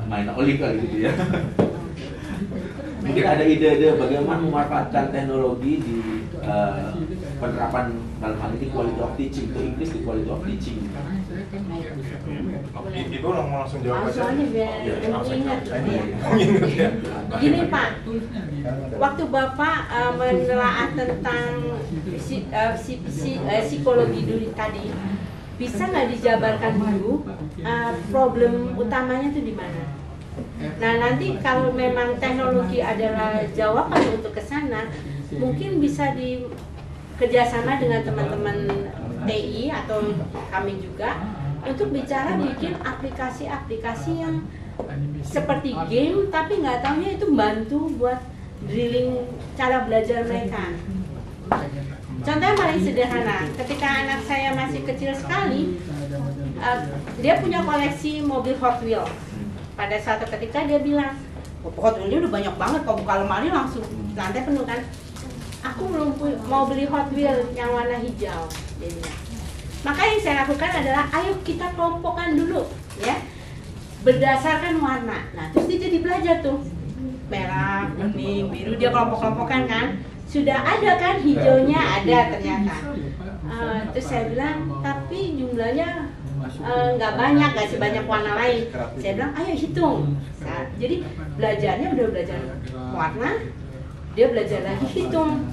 main oli kali gitu ya. Mungkin ada ide-ide bagaimana memanfaatkan teknologi di penerapan dalam hal ini quality of teaching, itu Inggris di quality of teaching. Ibu mau langsung jawab aja. Gini Pak, waktu Bapak menelaah tentang psikologi dulu tadi, bisa nggak dijabarkan dulu problem utamanya itu di mana. Nah nanti kalau memang teknologi adalah jawaban untuk ke sana, mungkin bisa di kerjasama dengan teman-teman TI atau kami juga untuk bicara bikin aplikasi-aplikasi yang seperti game, tapi nggak taunya itu bantu buat drilling cara belajar mereka. Contohnya paling sederhana, ketika anak saya masih kecil sekali, dia punya koleksi mobil Hot Wheels. Pada suatu ketika dia bilang, Hot Wheels udah banyak banget, kalau buka lemari langsung lantai penuh kan. Aku belum mau beli Hot Wheels yang warna hijau. Dia bilang. Maka yang saya lakukan adalah, ayo kita kelompokkan dulu, ya, berdasarkan warna. Nah, terus dia jadi belajar tuh, merah, kuning, biru, dia kelompok-kelompokkan kan. Sudah ada kan hijaunya ada ternyata. Terus saya bilang, tapi jumlahnya nggak banyak, nggak sebanyak warna lain. Saya bilang, ayo hitung. Nah, jadi belajarnya udah belajar warna, dia belajar lagi hitung.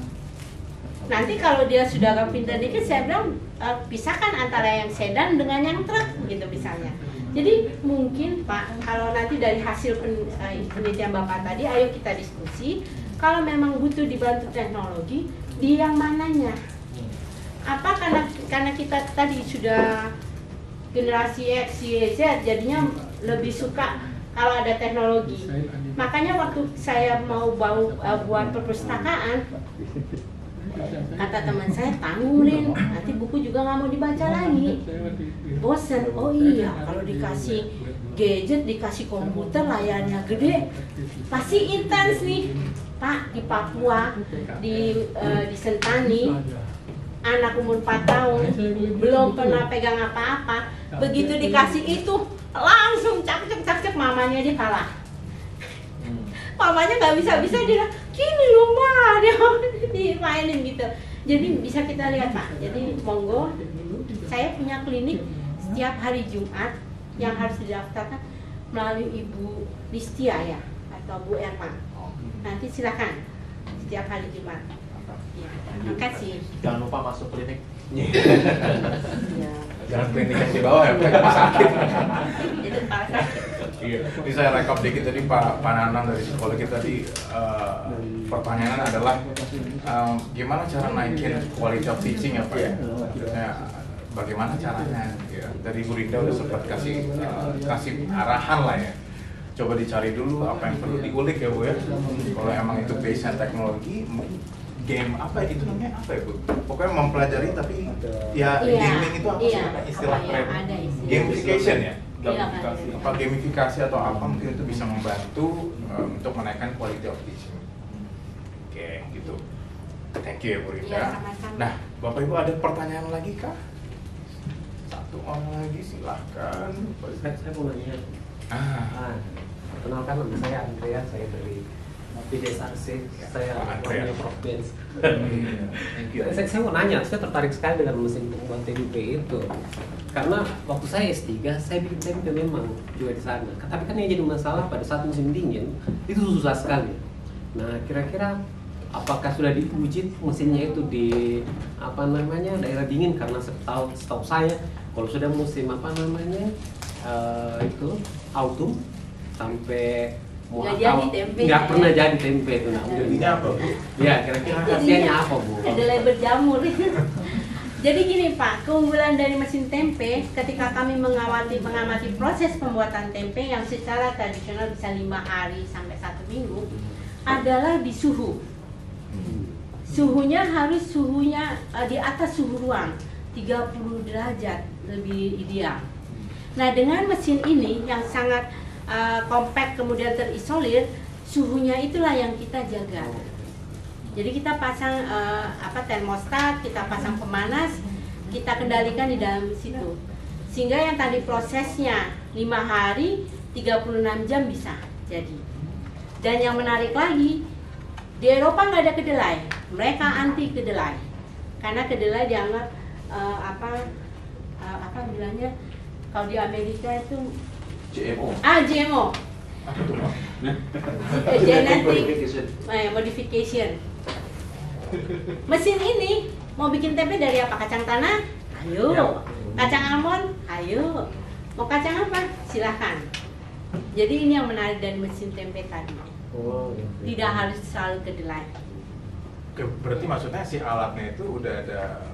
Nanti kalau dia sudah agak pintar dikit, saya bilang pisahkan antara yang sedan dengan yang truk gitu misalnya. Jadi mungkin Pak, kalau nanti dari hasil penelitian Bapak tadi, ayo kita diskusi. Kalau memang butuh dibantu teknologi, di yang mananya? Apa karena kita tadi sudah generasi X, Y, Z, jadinya lebih suka kalau ada teknologi. Makanya waktu saya mau buat perpustakaan, kata teman saya, tanggurin, nanti buku juga nggak mau dibaca lagi, bosen. Oh iya, kalau dikasih gadget, dikasih komputer, layarnya gede, pasti intens nih. Pak, di Papua, di Sentani, anak umur 4 tahun, belum pernah pegang apa-apa, begitu dikasih itu, langsung cak-cak mamanya dia kalah. Mamanya nggak bisa dia, gini loh Ma, dia dimainin gitu. Jadi bisa kita lihat Pak, jadi monggo, saya punya klinik setiap hari Jumat yang harus didaftarkan melalui Ibu Listia ya, atau Bu Erma. Nanti silakan setiap hari Jumat. Ya, terima kasih. Jangan lupa masuk klinik. Ya. Jangan klinik yang di bawah ya, Pak, sakit. Itu kepala sakit. Iya, ini saya rekap dikit tadi Pak Nanang dari sekolah kita tadi, pertanyaan adalah gimana cara naikin quality of teaching ya Pak ya? Maksudnya bagaimana caranya? Ya, dari Bu Rinda udah sempat kasih arahan lah ya. Coba dicari dulu apa yang perlu diulik ya Bu ya. Kalau emang itu base teknologi, game apa itu namanya apa ya Bu? Pokoknya mempelajari tapi ya gaming itu apa sih istilah keren? Gamification ya? Apa gamifikasi atau apa mungkin itu bisa membantu untuk menaikkan quality of teaching. Oke, gitu. Thank you ya Bu Rinda. Ya, sama-sama. Nah, Bapak Ibu ada pertanyaan lagi kah? Satu orang lagi silahkan. Saya mau nanya. Perkenalkan nama saya Andrea, saya dari BDSRC, saya orangnya Prof. Benz. Saya mau nanya, saya tertarik sekali dengan mesin pembuat TDP itu. Karena waktu saya S3, saya bikin tempe memang juga di sana. Tapi kan yang jadi masalah pada saat musim dingin, itu susah sekali. Nah, kira-kira apakah sudah diuji mesinnya itu di daerah dingin? Karena setahu saya, kalau sudah musim itu autumn sampai nggak pernah jadi tempe itu. Nah, apa Bu? Ya, kira-kira khasiatnya apa Bu? Kedelai berjamur. Jadi gini Pak, keunggulan dari mesin tempe ketika kami mengamati proses pembuatan tempe yang secara tradisional bisa 5 hari sampai 1 minggu adalah di suhu. Suhunya harus di atas suhu ruang 30 derajat lebih ideal. Nah dengan mesin ini yang sangat compact kemudian terisolir, suhunya itulah yang kita jaga. Jadi kita pasang termostat, kita pasang pemanas, kita kendalikan di dalam situ. Sehingga yang tadi prosesnya 5 hari, 36 jam bisa jadi. Dan yang menarik lagi, di Eropa nggak ada kedelai, mereka anti kedelai. Karena kedelai dianggap bilangnya, kalau di Amerika itu GMO. GMO. Genetic modification. Mesin ini mau bikin tempe dari apa? Kacang tanah? Ayo. Kacang almond, ayo. Mau kacang apa? Silahkan. Jadi ini yang menarik dari mesin tempe tadi. Oh, gitu. Tidak harus selalu kedelai. Oke, berarti maksudnya si alatnya itu udah ada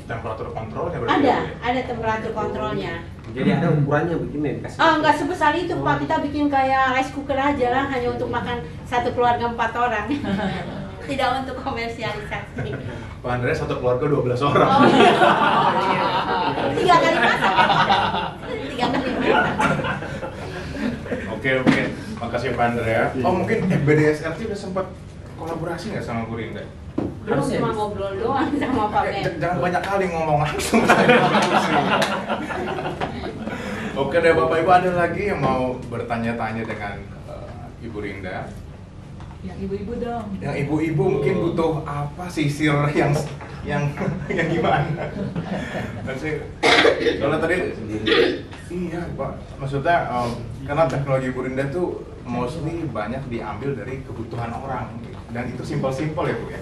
temperatur kontrolnya berarti? Ya? Ada temperatur kontrolnya. Jadi ada ukurannya begini dikasih. Nggak sebesar itu Pak, kita bikin kayak rice cooker aja lah, hanya untuk makan satu keluarga 4 orang. Tidak untuk komersialisasi. Pak Andrea satu keluarga 12 orang. Oh, iya. 3 kali masak. 3 kali masak. Oke, makasih Pak Andrea. Oh mungkin BDSRT udah sempat kolaborasi nggak sama Bu Rinda? Belum, cuma ngobrol doang sama Pak Ben. Jangan banyak kali ngomong langsung. Oke deh Bapak Ibu, ada lagi yang mau bertanya-tanya dengan Ibu Rinda? Yang ibu-ibu dong. Yang ibu-ibu mungkin butuh apa sisir yang gimana? Kalau tadi iya Pak, maksudnya karena teknologi Bu Rinda tuh mostly banyak diambil dari kebutuhan orang dan itu simpel-simpel ya Bu ya?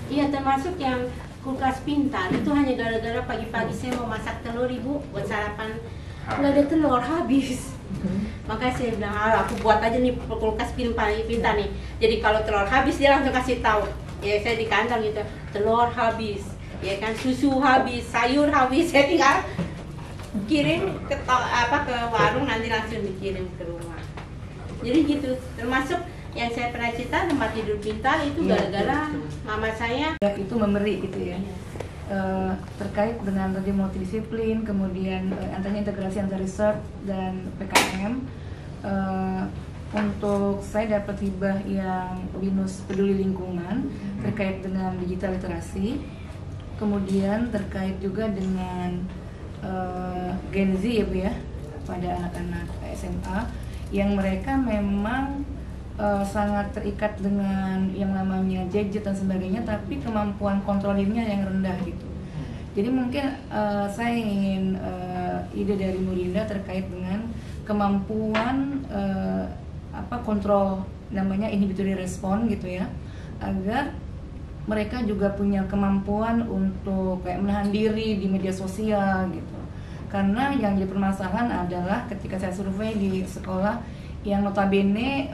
Iya, termasuk yang kulkas pintar itu hanya gara-gara pagi-pagi saya mau masak telur Ibu buat sarapan, nggak ada telur, habis. Makanya saya bilang, aku buat aja nih kulkas pintar nih. Jadi kalau telur habis dia langsung kasih tahu. Ya saya di kandang gitu, telur habis, ya kan, susu habis, sayur habis. Saya tinggal kirim ke warung, nanti langsung dikirim ke rumah. Jadi gitu, termasuk yang saya pernah cerita tempat tidur pintar itu gara-gara mama saya itu memberi gitu ya. Terkait dengan tadi multidisiplin, kemudian antara integrasi antara research dan PKM. Untuk saya dapat hibah yang BINUS Peduli Lingkungan terkait dengan digital literasi, kemudian terkait juga dengan Gen Z ya Bu ya, pada anak-anak SMA yang mereka memang sangat terikat dengan yang namanya gadget dan sebagainya, tapi kemampuan kontrol dirinya yang rendah gitu. Jadi mungkin saya ingin ide dari Bu Rinda terkait dengan kemampuan kontrol namanya inhibitory response gitu ya, agar mereka juga punya kemampuan untuk kayak menahan diri di media sosial gitu. Karena yang jadi permasalahan adalah ketika saya survei di sekolah yang notabene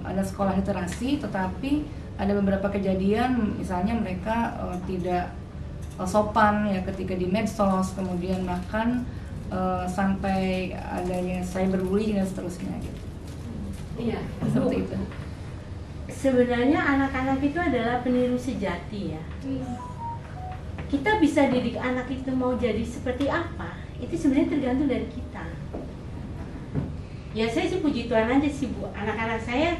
ada sekolah literasi, tetapi ada beberapa kejadian misalnya mereka tidak sopan ya ketika di medsos, kemudian bahkan sampai adanya cyberbullying dan seterusnya gitu. Iya, Seperti itu. Sebenarnya anak-anak itu adalah peniru sejati ya. Kita bisa didik anak itu mau jadi seperti apa, itu sebenarnya tergantung dari kita. Ya saya sih puji Tuhan aja sih Bu, anak-anak saya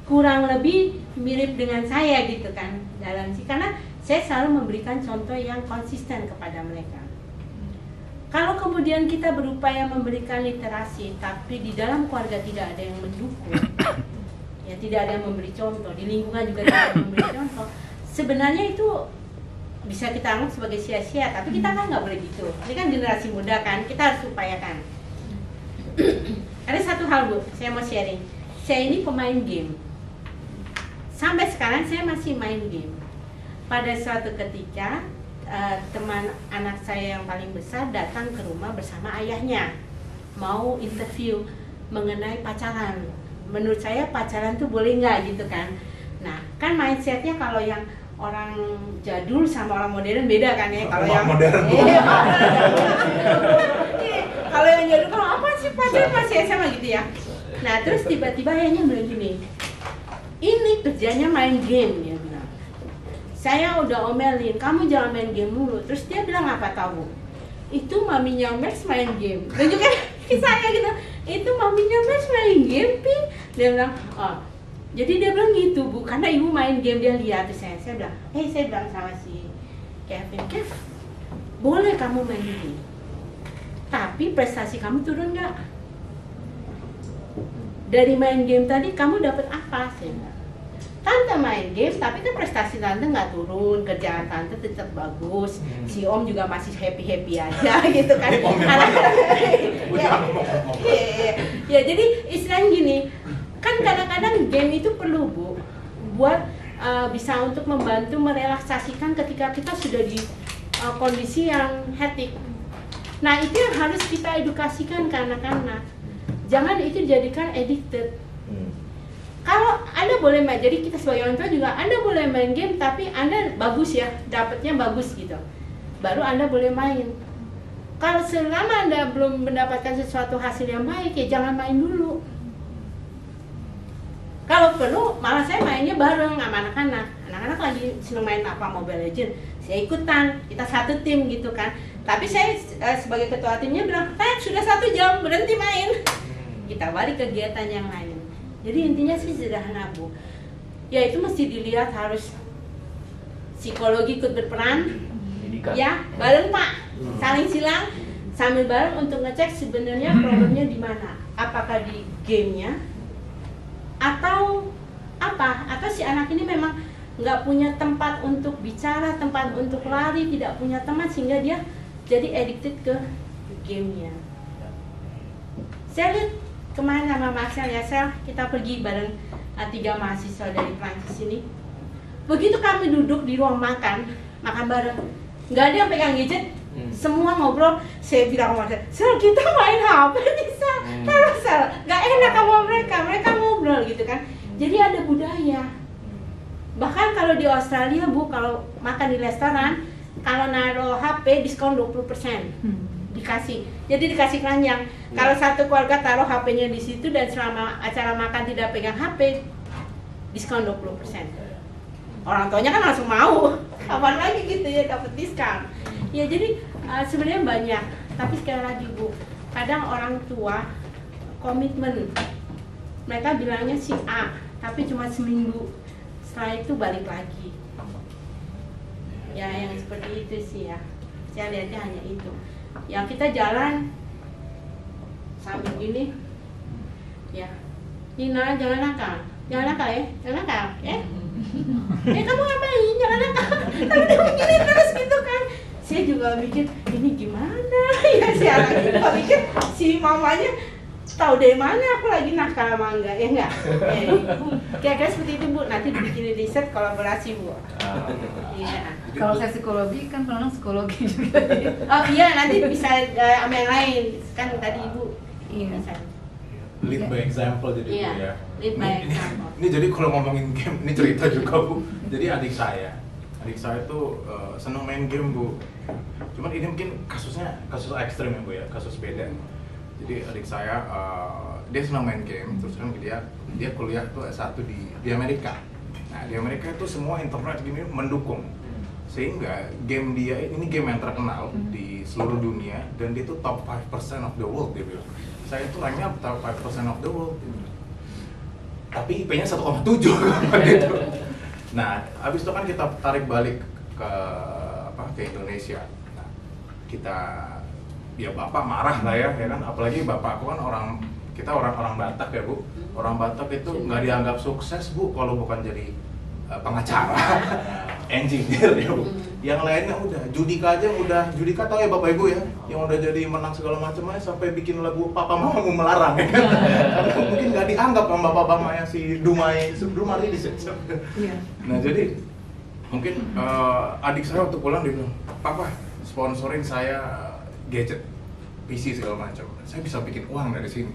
kurang lebih mirip dengan saya gitu kan dalam sih, karena saya selalu memberikan contoh yang konsisten kepada mereka. Kalau kemudian kita berupaya memberikan literasi, tapi di dalam keluarga tidak ada yang mendukung, ya tidak ada yang memberi contoh, di lingkungan juga tidak ada yang memberi contoh, sebenarnya itu bisa kita anggap sebagai sia-sia, tapi kita kan nggak boleh gitu. Ini kan generasi muda kan, kita harus upayakan. Ada satu hal Bu, saya mau sharing. Saya ini pemain game. Sampai sekarang saya masih main game. Pada suatu ketika teman anak saya yang paling besar datang ke rumah bersama ayahnya, mau interview mengenai pacaran. Menurut saya pacaran tuh boleh nggak gitu kan? Nah, kan mindsetnya kalau yang orang jadul sama orang modern beda kan ya. Kalau yang modern kalau yang jadul kalau apa sih pacaran masih sama gitu ya. Nah terus tiba-tiba ayahnya bilang gini, ini kerjanya main game, dia bilang. Saya udah omelin, kamu jangan main game mulu. Terus dia bilang apa tahu? Itu maminya Max main game. Dan juga saya gitu, itu maminya Max main game, Pi. Dia bilang, oh. Jadi dia bilang gitu Bu, karena ibu main game dia lihat. Terus saya bilang, saya bilang sama si Kevin, Kev, boleh kamu main game, tapi prestasi kamu turun nggak? Dari main game tadi kamu dapat apa? Saya bilang, Tante main game, tapi kan prestasi Tante nggak turun, kerjaan Tante tetap bagus, si Om juga masih happy aja gitu kan? Ya jadi istilahnya gini. Kan kadang-kadang game itu perlu Bu, buat bisa untuk membantu merelaksasikan ketika kita sudah di kondisi yang hektik. Nah itu yang harus kita edukasikan ke anak-anak. Jangan itu dijadikan addicted. Kalau Anda boleh main, jadi kita sebagai orang tua juga, Anda boleh main game tapi Anda bagus ya, dapatnya bagus gitu, baru Anda boleh main. Kalau selama Anda belum mendapatkan sesuatu hasil yang baik, ya jangan main dulu. Kalau perlu, malah saya mainnya bareng sama anak-anak. Anak-anak lagi seneng main apa, Mobile Legends, saya ikutan, kita satu tim gitu kan. Tapi saya sebagai ketua timnya bilang, sudah 1 jam, berhenti main. Kita balik kegiatan yang lain. Jadi intinya sih sederhana Bu. Ya itu mesti dilihat, harus psikologi ikut berperan. Ya, bareng Pak. Saling silang sambil bareng untuk ngecek sebenarnya problemnya di mana. Apakah di gamenya atau apa? Atau si anak ini memang nggak punya tempat untuk bicara, tempat untuk lari, tidak punya teman sehingga dia jadi addicted ke gamenya. Saya lihat kemarin sama Marcel ya, kita pergi bareng 3 mahasiswa dari Prancis ini. Begitu kami duduk di ruang makan bareng, nggak ada yang pegang gadget, semua ngobrol. Saya bilang sama Marcel, kita main HP bisa, terus nggak enak sama mereka ngobrol gitu kan. Jadi ada budaya. Bahkan kalau di Australia Bu, kalau makan di restoran, kalau naruh HP diskon 20%. Dikasih, jadi dikasih keranjang. Kalau satu keluarga taruh HP-nya di situ dan selama acara makan tidak pegang HP, diskon 20%. Orang tuanya kan langsung mau, kapan lagi gitu ya dapat diskon. Ya jadi sebenarnya banyak, tapi sekali lagi Bu, kadang orang tua komitmen, mereka bilangnya si A, tapi cuma seminggu, setelah itu balik lagi. Ya yang seperti itu sih ya, saya lihatnya hanya itu. Yang kita jalan sambil gini, ya, Nina jangan nakal ya, jangan nakal ya. Kamu ngapain? Jangan nakal. Tapi dia begini terus gitu kan. Saya juga mikir ini gimana ya, si anak juga mikir si mamanya tahu dari mana aku lagi nakal sama enggak ya enggak. Kira-kira seperti itu Bu. Nanti dibikin riset kolaborasi Bu. Iya. Kalau saya psikologi kan penolong psikologi juga. Oh iya, nanti bisa sama yang lain kan tadi Ibu. Iya. Bisa. Lead by example jadi Iya, Bu ya. lead by example. Ini jadi kalau ngomongin game, ini cerita juga Bu. Jadi adik saya tuh seneng main game Bu. Cuman ini mungkin kasus ekstrim ya Bu ya, kasus beda. Jadi adik saya dia senang main game, terus kan dia kuliah tuh S1 di Amerika. Nah di Amerika itu semua internet gini mendukung, sehingga game dia ini game yang terkenal di seluruh dunia dan dia tuh top 5% of the world dia bilang. Saya tuh ranknya top 5% of the world. Tapi IP-nya 1,7 gitu. Nah habis itu kan kita tarik balik ke Indonesia. Nah, kita ya bapak marah lah ya kan, apalagi bapakku kan orang Batak ya Bu. Orang Batak itu nggak dianggap sukses Bu kalau bukan jadi pengacara, engineer ya Bu. Yang lainnya udah Judika tahu ya Bapak Ibu ya, yang udah jadi menang segala macam aja sampai bikin lagu Papa Mamamu Melarang ya kan. Karena mungkin nggak dianggap sama bapak mamanya si Dumai ini. Iya. Nah jadi mungkin adik saya waktu pulang dia bilang, Papa sponsorin saya gadget, PC segala macam. Saya bisa bikin uang dari sini.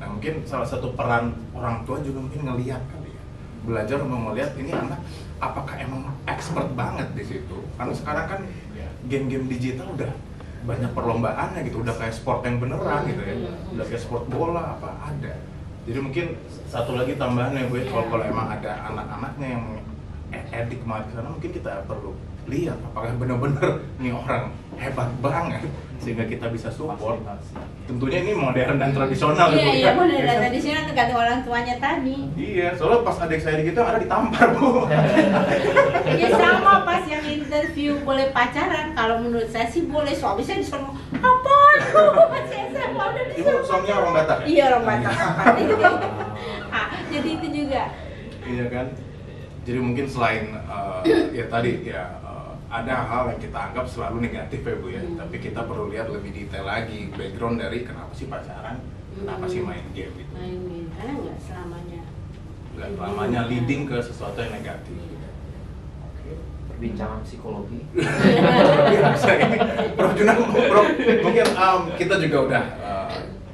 Nah mungkin salah satu peran orang tua juga mungkin ngelihat kali ya, belajar melihat ini anak apakah emang expert banget di situ. Karena sekarang kan game-game digital udah banyak perlombaannya gitu, udah kayak sport yang beneran gitu ya, udah kayak sport bola apa ada. Jadi mungkin satu lagi tambahannya Bu, kalau emang ada anak-anaknya yang edik kemarin ke sana, mungkin kita perlu lihat apakah benar-benar ini orang hebat banget sehingga kita bisa support. Tentunya ini modern dan tradisional Iya, Bu, iya ya. modern dan tradisional tergantung orang tuanya tadi. Iya, soalnya pas adik saya gitu ada ditampar Bu. Ya sama pas yang interview boleh pacaran, kalau menurut saya sih boleh, suami saya disuruh apa? Saya udah Ibu disuruh. suaminya orang Batak ya? Iya orang Batak. Jadi itu juga. Iya kan? Jadi mungkin selain ya tadi ya ada hal yang kita anggap selalu negatif ya Bu ya, tapi kita perlu lihat lebih detail lagi background dari kenapa sih pacaran, kenapa sih main game gitu. Main game, karena nggak selamanya. Nggak selamanya leading ke sesuatu yang negatif. Oke, perbincangan psikologi. Bisa ini Kenapa bro? Mungkin kita juga udah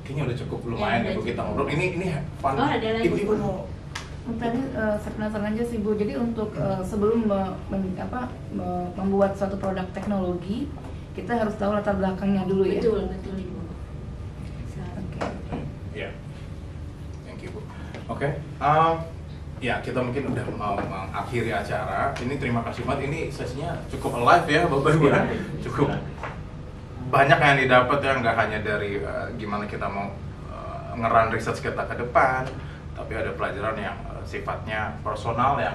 kayaknya udah cukup lumayan ya Bu kita ngobrol. Ini fun. Oh, ada lagi. Ibu mau Tadi saya penasaran aja sih Bu. Jadi untuk sebelum membuat suatu produk teknologi, kita harus tahu latar belakangnya dulu ya. Betul Ibu. Oke. ya. Thank you Bu. Oke. Ya kita mungkin udah mau mengakhiri acara. Ini terima kasih banget. Ini sesinya cukup alive ya Bapak Ibu. Cukup banyak yang didapat ya, nggak hanya dari gimana kita mau ngeran research kita ke depan, tapi ada pelajaran yang sifatnya personal yang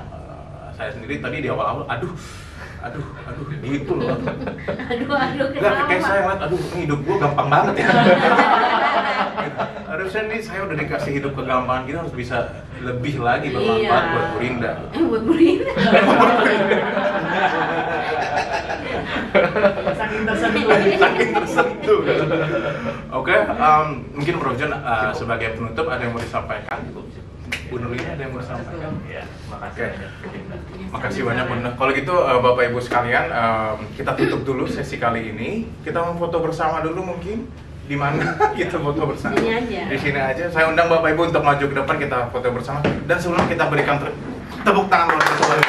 saya sendiri tadi di awal-awal aduh gitu loh. Aduh Nggak, kayak saya lihat, aduh ini hidup gua gampang banget ya. Harusnya nih saya udah dikasih hidup kegampangan, kita harus bisa lebih lagi bermanfaat buat Bu Rinda. Buat Bu Rinda. Saking tersentuh. Saking tersentuh. Oke, mungkin Bro John sebagai penutup ada yang mau disampaikan? Bu Nurlina ada yang mau disampaikan? Ya, Oke. Makasih banyak Bu Nurlina. Kalau gitu Bapak Ibu sekalian, kita tutup dulu sesi kali ini. Kita mau foto bersama dulu mungkin. Di mana kita foto bersama? Sini aja. Di sini aja. Saya undang Bapak Ibu untuk maju ke depan, kita foto bersama. Dan sebelum kita berikan tepuk tangan buat